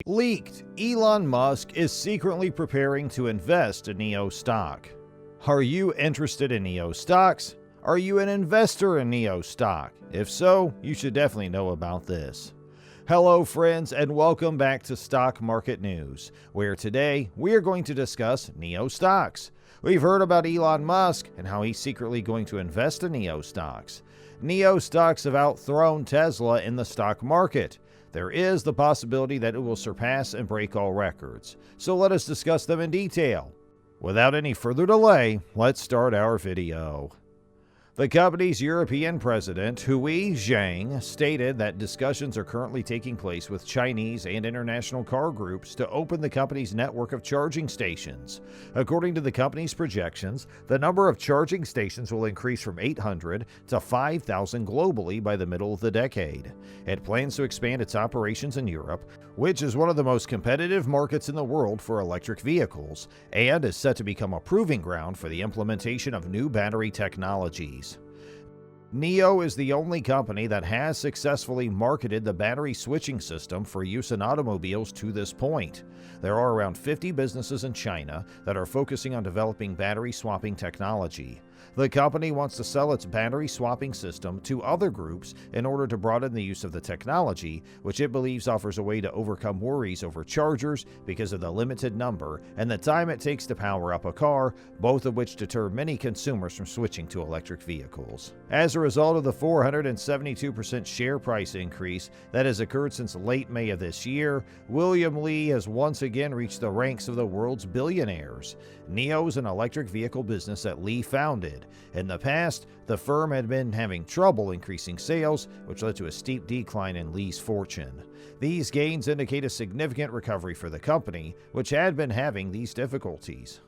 Leaked, Elon Musk is secretly preparing to invest in NIO stock. Are you interested in NIO stocks? Are you an investor in NIO stock? If so, you should definitely know about this. Hello friends, and welcome back to Stock Market News, where today we are going to discuss NIO stocks. We've heard about Elon Musk and how he's secretly going to invest in NIO stocks. NIO stocks have outthrown Tesla in the stock market. There is the possibility that it will surpass and break all records. So let us discuss them in detail. Without any further delay, let's start our video. The company's European president, Hui Zhang, stated that discussions are currently taking place with Chinese and international car groups to open the company's network of charging stations. According to the company's projections, the number of charging stations will increase from 800 to 5,000 globally by the middle of the decade. It plans to expand its operations in Europe, which is one of the most competitive markets in the world for electric vehicles, and is set to become a proving ground for the implementation of new battery technologies. NIO is the only company that has successfully marketed the battery switching system for use in automobiles to this point. There are around 50 businesses in China that are focusing on developing battery swapping technology. The company wants to sell its battery swapping system to other groups in order to broaden the use of the technology, which it believes offers a way to overcome worries over chargers because of the limited number and the time it takes to power up a car, both of which deter many consumers from switching to electric vehicles. As a result of the 472% share price increase that has occurred since late May of this year, William Li has once again reached the ranks of the world's billionaires. NIO is an electric vehicle business that Li founded. In the past, the firm had been having trouble increasing sales, which led to a steep decline in Li's fortune. These gains indicate a significant recovery for the company, which had been having these difficulties.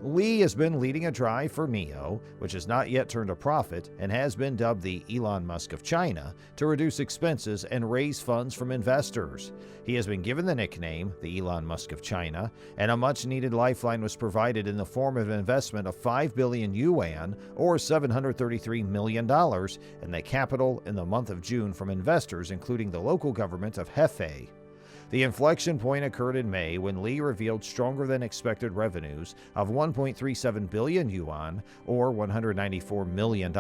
Li has been leading a drive for NIO, which has not yet turned a profit and has been dubbed the Elon Musk of China, to reduce expenses and raise funds from investors. He has been given the nickname the Elon Musk of China, and a much-needed lifeline was provided in the form of an investment of 5 billion yuan, or $733 million, in the capital in the month of June from investors including the local government of Hefei. The inflection point occurred in May when Li revealed stronger than expected revenues of 1.37 billion yuan, or $194 million,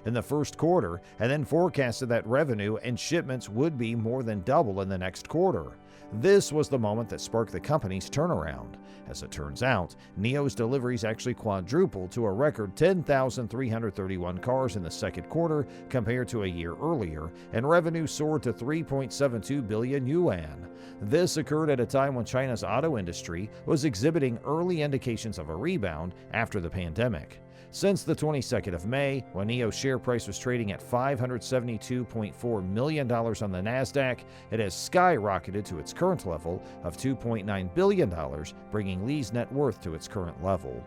in the first quarter, and then forecasted that revenue and shipments would be more than double in the next quarter. This was the moment that sparked the company's turnaround. As it turns out, NIO's deliveries actually quadrupled to a record 10,331 cars in the second quarter compared to a year earlier, and revenue soared to 3.72 billion yuan. This occurred at a time when China's auto industry was exhibiting early indications of a rebound after the pandemic. Since the 22nd of May, when NIO's share price was trading at $572.4 million on the Nasdaq, it has skyrocketed to its current level of $2.9 billion, bringing Li's net worth to its current level.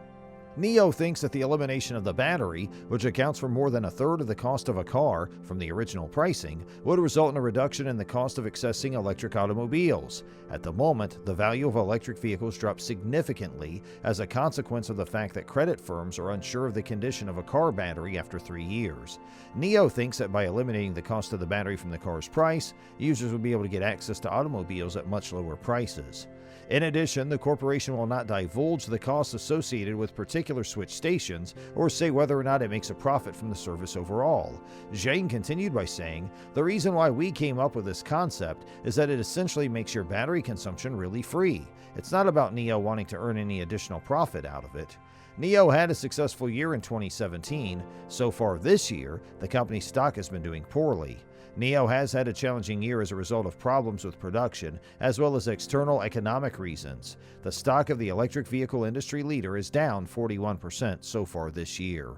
NIO thinks that the elimination of the battery, which accounts for more than a third of the cost of a car from the original pricing, would result in a reduction in the cost of accessing electric automobiles. At the moment, the value of electric vehicles dropped significantly as a consequence of the fact that credit firms are unsure of the condition of a car battery after 3 years. NIO thinks that by eliminating the cost of the battery from the car's price, users would be able to get access to automobiles at much lower prices. In addition, the corporation will not divulge the costs associated with particular switch stations or say whether or not it makes a profit from the service overall. Zhang continued by saying, "The reason why we came up with this concept is that it essentially makes your battery consumption really free. It's not about NIO wanting to earn any additional profit out of it." NIO had a successful year in 2017. So far this year, the company's stock has been doing poorly. NIO has had a challenging year as a result of problems with production, as well as external economic reasons. The stock of the electric vehicle industry leader is down 41% so far this year.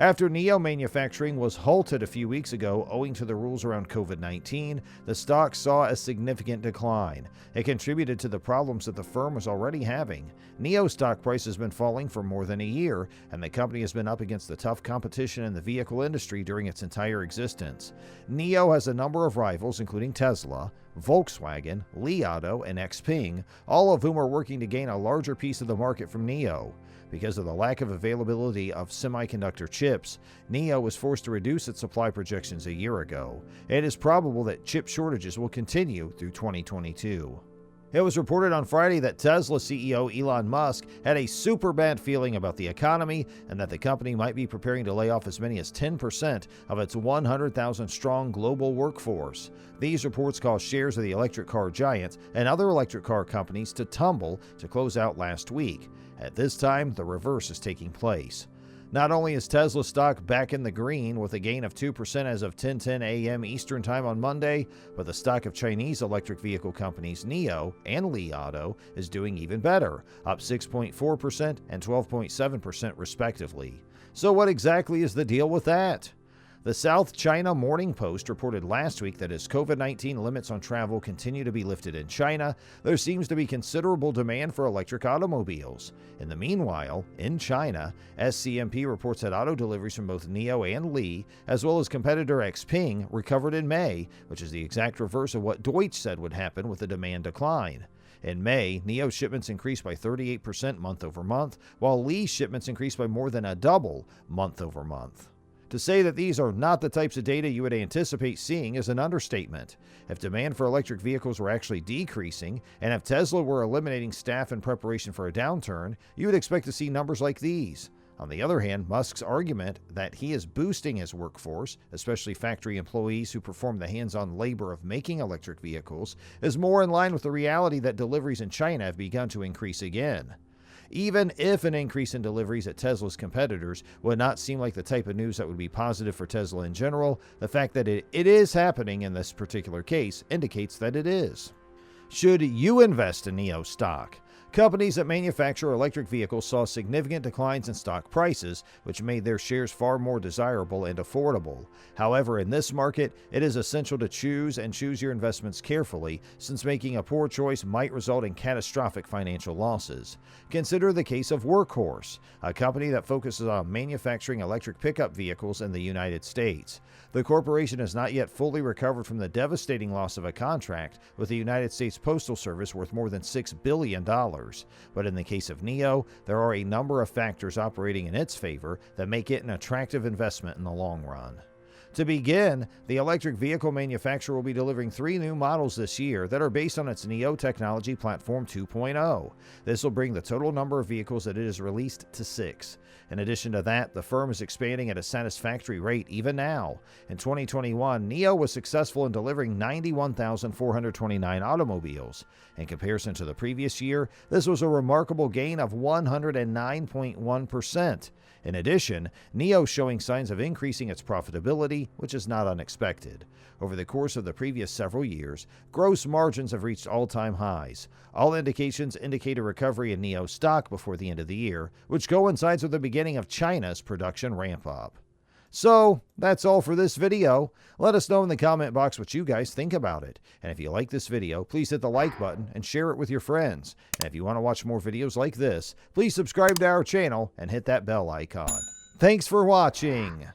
After NIO manufacturing was halted a few weeks ago owing to the rules around COVID-19, the stock saw a significant decline. It contributed to the problems that the firm was already having. NIO stock price has been falling for more than a year, and the company has been up against the tough competition in the vehicle industry during its entire existence. NIO has a number of rivals, including Tesla, Volkswagen, Li Auto, and Xpeng, all of whom are working to gain a larger piece of the market from NIO. Because of the lack of availability of semiconductor chips, NIO was forced to reduce its supply projections a year ago. It is probable that chip shortages will continue through 2022. It was reported on Friday that Tesla CEO Elon Musk had a super bad feeling about the economy and that the company might be preparing to lay off as many as 10% of its 100,000-strong global workforce. These reports caused shares of the electric car giants and other electric car companies to tumble to close out last week. At this time, the reverse is taking place. Not only is Tesla stock back in the green with a gain of 2% as of 10:10 a.m. Eastern Time on Monday, but the stock of Chinese electric vehicle companies NIO and Li Auto is doing even better, up 6.4% and 12.7% respectively. So what exactly is the deal with that? The South China Morning Post reported last week that as COVID-19 limits on travel continue to be lifted in China, there seems to be considerable demand for electric automobiles. In the meanwhile, in China, SCMP reports that auto deliveries from both NIO and Li, as well as competitor XPeng, recovered in May, which is the exact reverse of what Deutsch said would happen with a demand decline. In May, NIO shipments increased by 38% month over month, while Li shipments increased by more than a double month over month. To say that these are not the types of data you would anticipate seeing is an understatement. If demand for electric vehicles were actually decreasing, and if Tesla were eliminating staff in preparation for a downturn, you would expect to see numbers like these. On the other hand, Musk's argument that he is boosting his workforce, especially factory employees who perform the hands-on labor of making electric vehicles, is more in line with the reality that deliveries in China have begun to increase again. Even if an increase in deliveries at Tesla's competitors would not seem like the type of news that would be positive for Tesla in general, the fact that it is happening in this particular case indicates that it is. Should you invest in NIO stock? Companies that manufacture electric vehicles saw significant declines in stock prices, which made their shares far more desirable and affordable. However, in this market, it is essential to choose your investments carefully, since making a poor choice might result in catastrophic financial losses. Consider the case of Workhorse, a company that focuses on manufacturing electric pickup vehicles in the United States. The corporation has not yet fully recovered from the devastating loss of a contract with the United States Postal Service worth more than $6 billion. But in the case of NIO, there are a number of factors operating in its favor that make it an attractive investment in the long run. To begin, the electric vehicle manufacturer will be delivering 3 new models this year that are based on its NIO Technology Platform 2.0. This will bring the total number of vehicles that it has released to 6. In addition to that, the firm is expanding at a satisfactory rate even now. In 2021, NIO was successful in delivering 91,429 automobiles. In comparison to the previous year, this was a remarkable gain of 109.1%. In addition, NIO is showing signs of increasing its profitability, which is not unexpected. Over the course of the previous several years, gross margins have reached all-time highs. All indications indicate a recovery in NIO stock before the end of the year, which coincides with the beginning of China's production ramp-up. So, that's all for this video. Let us know in the comment box what you guys think about it. And if you like this video, please hit the like button and share it with your friends. And if you want to watch more videos like this, please subscribe to our channel and hit that bell icon. Thanks for watching.